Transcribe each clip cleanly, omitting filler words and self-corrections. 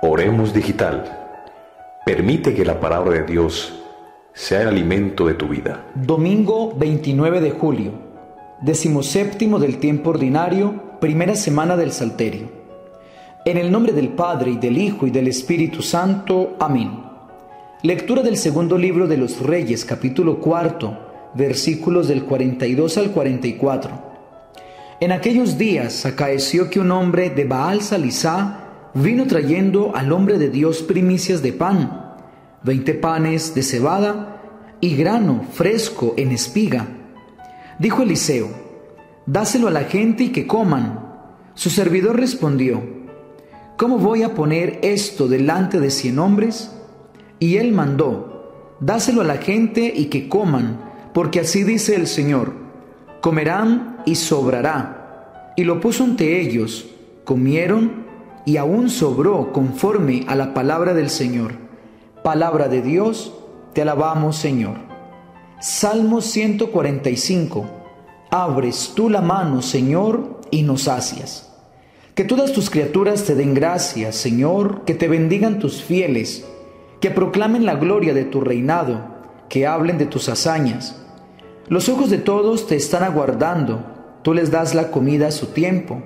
Oremos Digital. Permite que la palabra de Dios sea el alimento de tu vida. Domingo 29 de julio, 17º del tiempo ordinario, primera semana del Salterio. En el nombre del Padre, y del Hijo, y del Espíritu Santo. Amén. Lectura del segundo libro de los Reyes, capítulo 4, versículos del 42 al 44. En aquellos días acaeció que un hombre de Baal Salisá vino trayendo al hombre de Dios primicias de pan, 20 panes de cebada y grano fresco en espiga. Dijo Eliseo: dáselo a la gente y que coman. Su servidor respondió: ¿cómo voy a poner esto delante de 100 hombres? Y él mandó: dáselo a la gente y que coman, porque así dice el Señor: comerán y sobrará. Y lo puso ante ellos, comieron, y aún sobró conforme a la palabra del Señor. Palabra de Dios, te alabamos, Señor. Salmo 145. Abres tú la mano, Señor, y nos sacias. Que todas tus criaturas te den gracias, Señor, que te bendigan tus fieles, que proclamen la gloria de tu reinado, que hablen de tus hazañas. Los ojos de todos te están aguardando, tú les das la comida a su tiempo.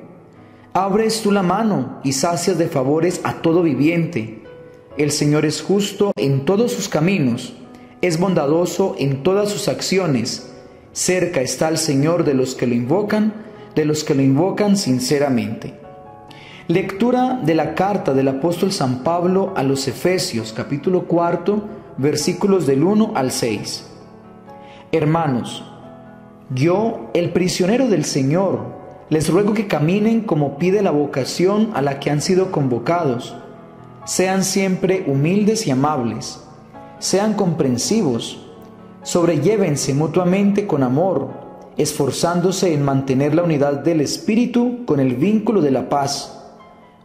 Abres tú la mano y sacias de favores a todo viviente. El Señor es justo en todos sus caminos, es bondadoso en todas sus acciones. Cerca está el Señor de los que lo invocan sinceramente. Lectura de la carta del apóstol San Pablo a los Efesios, capítulo 4, versículos del 1 al 6. Hermanos, yo, el prisionero del Señor, les ruego que caminen como pide la vocación a la que han sido convocados. Sean siempre humildes y amables, sean comprensivos, sobrellévense mutuamente con amor, esforzándose en mantener la unidad del Espíritu con el vínculo de la paz.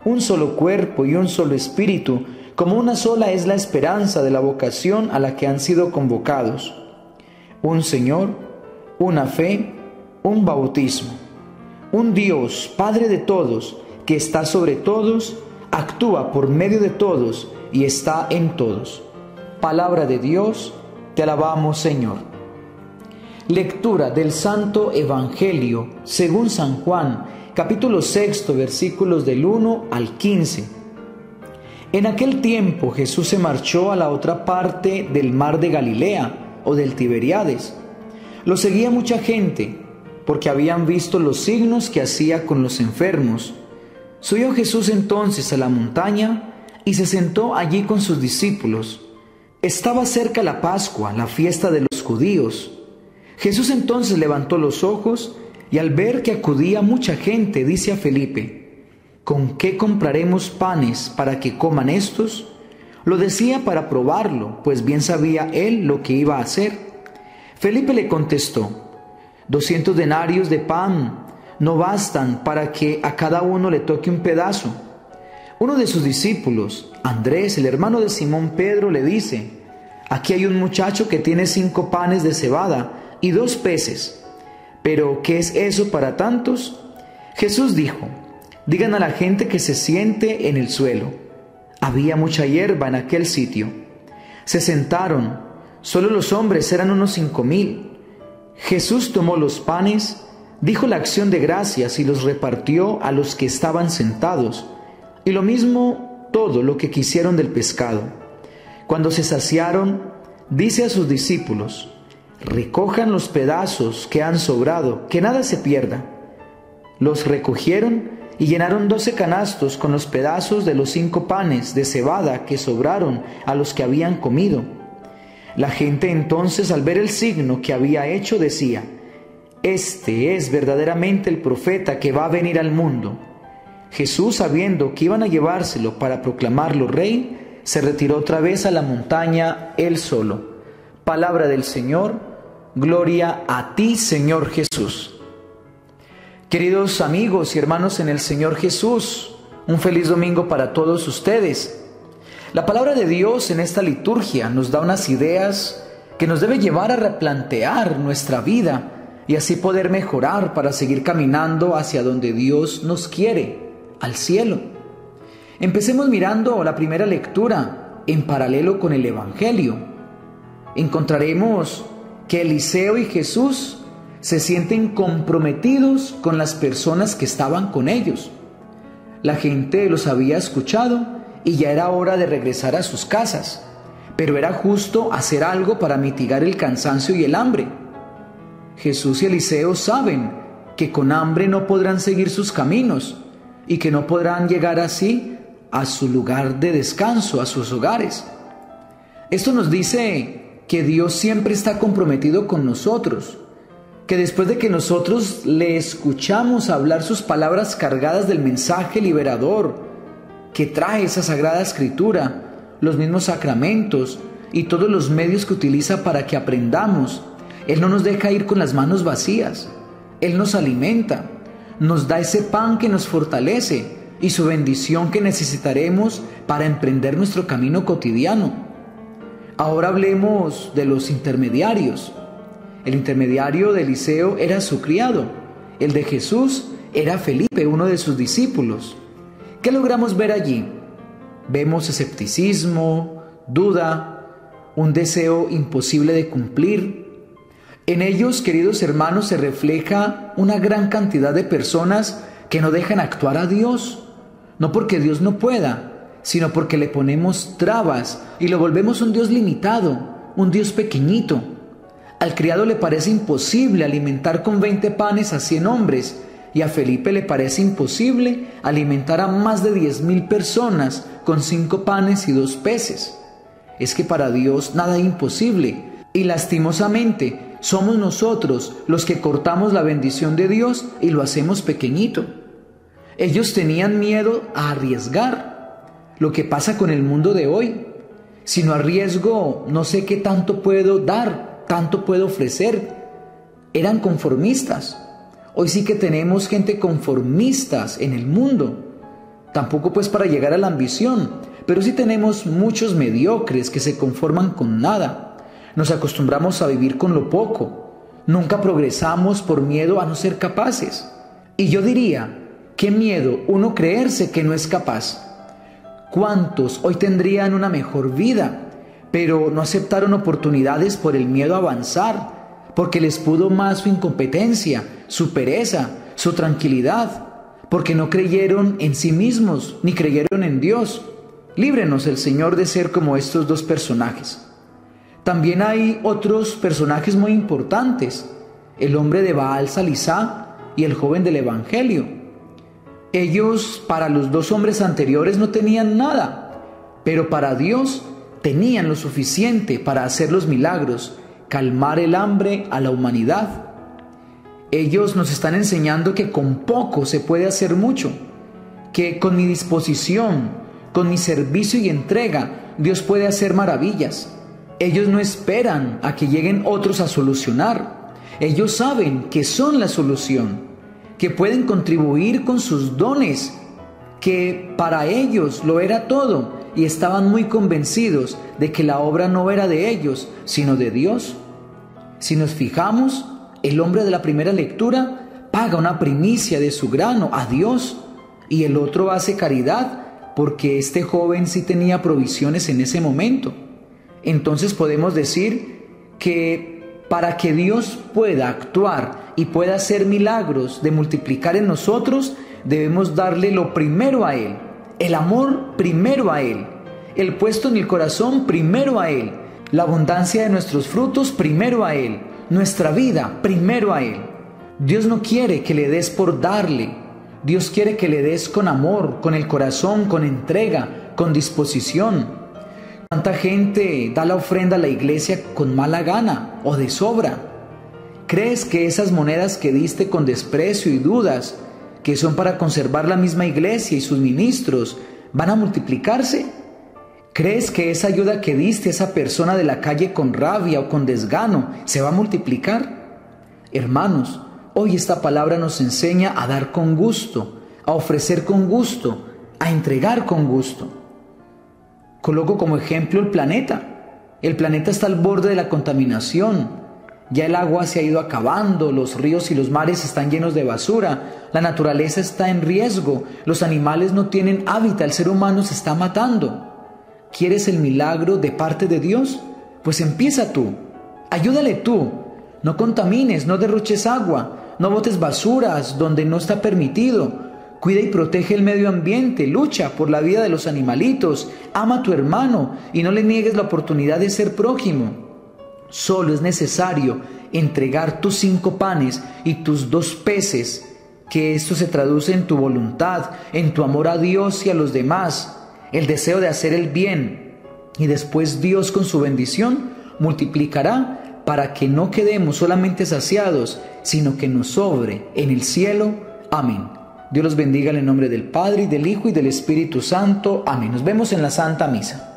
Un solo cuerpo y un solo Espíritu, como una sola es la esperanza de la vocación a la que han sido convocados. Un Señor, una fe, un bautismo. Un Dios, Padre de todos, que está sobre todos, actúa por medio de todos y está en todos. Palabra de Dios, te alabamos, Señor. Lectura del Santo Evangelio según San Juan, capítulo 6, versículos del 1 al 15. En aquel tiempo Jesús se marchó a la otra parte del mar de Galilea o del Tiberíades. Lo seguía mucha gente, porque habían visto los signos que hacía con los enfermos. Subió Jesús entonces a la montaña y se sentó allí con sus discípulos. Estaba cerca la Pascua, la fiesta de los judíos. Jesús entonces levantó los ojos y al ver que acudía mucha gente, dice a Felipe: ¿con qué compraremos panes para que coman estos? Lo decía para probarlo, pues bien sabía él lo que iba a hacer. Felipe le contestó: 200 denarios de pan no bastan para que a cada uno le toque un pedazo. Uno de sus discípulos, Andrés, el hermano de Simón Pedro, le dice: aquí hay un muchacho que tiene 5 panes de cebada y 2 peces. ¿Pero qué es eso para tantos? Jesús dijo: digan a la gente que se siente en el suelo. Había mucha hierba en aquel sitio. Se sentaron, solo los hombres eran unos 5,000. Jesús tomó los panes, dijo la acción de gracias y los repartió a los que estaban sentados, y lo mismo todo lo que quisieron del pescado. Cuando se saciaron, dice a sus discípulos: recojan los pedazos que han sobrado, que nada se pierda. Los recogieron y llenaron 12 canastos con los pedazos de los 5 panes de cebada que sobraron a los que habían comido. La gente entonces, al ver el signo que había hecho, decía: este es verdaderamente el profeta que va a venir al mundo. Jesús, sabiendo que iban a llevárselo para proclamarlo rey, se retiró otra vez a la montaña él solo. Palabra del Señor, gloria a ti, Señor Jesús. Queridos amigos y hermanos en el Señor Jesús, un feliz domingo para todos ustedes. La palabra de Dios en esta liturgia nos da unas ideas que nos debe llevar a replantear nuestra vida y así poder mejorar para seguir caminando hacia donde Dios nos quiere, al cielo. Empecemos mirando la primera lectura en paralelo con el Evangelio. Encontraremos que Eliseo y Jesús se sienten comprometidos con las personas que estaban con ellos. La gente los había escuchado y ya era hora de regresar a sus casas, pero era justo hacer algo para mitigar el cansancio y el hambre. Jesús y Eliseo saben que con hambre no podrán seguir sus caminos y que no podrán llegar así a su lugar de descanso, a sus hogares. Esto nos dice que Dios siempre está comprometido con nosotros, que después de que nosotros le escuchamos hablar sus palabras cargadas del mensaje liberador que trae esa Sagrada Escritura, los mismos sacramentos y todos los medios que utiliza para que aprendamos, Él no nos deja ir con las manos vacías. Él nos alimenta, nos da ese pan que nos fortalece y su bendición que necesitaremos para emprender nuestro camino cotidiano. Ahora hablemos de los intermediarios. El intermediario de Eliseo era su criado. El de Jesús era Felipe, uno de sus discípulos. ¿Qué logramos ver allí? Vemos escepticismo, duda, un deseo imposible de cumplir. En ellos, queridos hermanos, se refleja una gran cantidad de personas que no dejan actuar a Dios, no porque Dios no pueda, sino porque le ponemos trabas y lo volvemos un Dios limitado, un Dios pequeñito. Al criado le parece imposible alimentar con 20 panes a 100 hombres y a Felipe le parece imposible alimentar a más de 10,000 personas con 5 panes y 2 peces. Es que para Dios nada es imposible y lastimosamente somos nosotros los que cortamos la bendición de Dios y lo hacemos pequeñito. Ellos tenían miedo a arriesgar. Lo que pasa con el mundo de hoy. Si no arriesgo, no sé qué tanto puedo dar, tanto puedo ofrecer. Eran conformistas. Hoy sí que tenemos gente conformistas en el mundo. Tampoco pues para llegar a la ambición, pero sí tenemos muchos mediocres que se conforman con nada. Nos acostumbramos a vivir con lo poco. Nunca progresamos por miedo a no ser capaces. Y yo diría, qué miedo uno creerse que no es capaz. ¿Cuántos hoy tendrían una mejor vida, pero no aceptaron oportunidades por el miedo a avanzar, porque les pudo más su incompetencia, su pereza, su tranquilidad, porque no creyeron en sí mismos, ni creyeron en Dios? Líbrenos el Señor de ser como estos dos personajes. También hay otros personajes muy importantes, el hombre de Baal Salisá y el joven del Evangelio. Ellos, para los dos hombres anteriores, no tenían nada, pero para Dios tenían lo suficiente para hacer los milagros, calmar el hambre a la humanidad. Ellos nos están enseñando que con poco se puede hacer mucho, que con mi disposición, con mi servicio y entrega, Dios puede hacer maravillas. Ellos no esperan a que lleguen otros a solucionar. Ellos saben que son la solución, que pueden contribuir con sus dones, que para ellos lo era todo y estaban muy convencidos de que la obra no era de ellos, sino de Dios. Si nos fijamos, el hombre de la primera lectura paga una primicia de su grano a Dios y el otro hace caridad porque este joven sí tenía provisiones en ese momento. Entonces podemos decir que para que Dios pueda actuar y pueda hacer milagros de multiplicar en nosotros, debemos darle lo primero a Él, el amor primero a Él, el puesto en el corazón primero a Él, la abundancia de nuestros frutos primero a Él, nuestra vida primero a Él. Dios no quiere que le des por darle, Dios quiere que le des con amor, con el corazón, con entrega, con disposición. ¿Cuánta gente da la ofrenda a la iglesia con mala gana o de sobra? ¿Crees que esas monedas que diste con desprecio y dudas, que son para conservar la misma iglesia y sus ministros, van a multiplicarse? ¿Crees que esa ayuda que diste a esa persona de la calle con rabia o con desgano se va a multiplicar? Hermanos, hoy esta palabra nos enseña a dar con gusto, a ofrecer con gusto, a entregar con gusto. Coloco como ejemplo el planeta. El planeta está al borde de la contaminación. Ya el agua se ha ido acabando, los ríos y los mares están llenos de basura, la naturaleza está en riesgo, los animales no tienen hábitat, el ser humano se está matando. ¿Quieres el milagro de parte de Dios? Pues empieza tú, ayúdale tú. No contamines, no derroches agua, no botes basuras donde no está permitido. Cuida y protege el medio ambiente, lucha por la vida de los animalitos, ama a tu hermano y no le niegues la oportunidad de ser prójimo. Solo es necesario entregar tus 5 panes y tus 2 peces, que esto se traduce en tu voluntad, en tu amor a Dios y a los demás, el deseo de hacer el bien, y después Dios con su bendición multiplicará para que no quedemos solamente saciados, sino que nos sobre en el cielo. Amén. Dios los bendiga en el nombre del Padre, y del Hijo, y del Espíritu Santo. Amén. Nos vemos en la Santa Misa.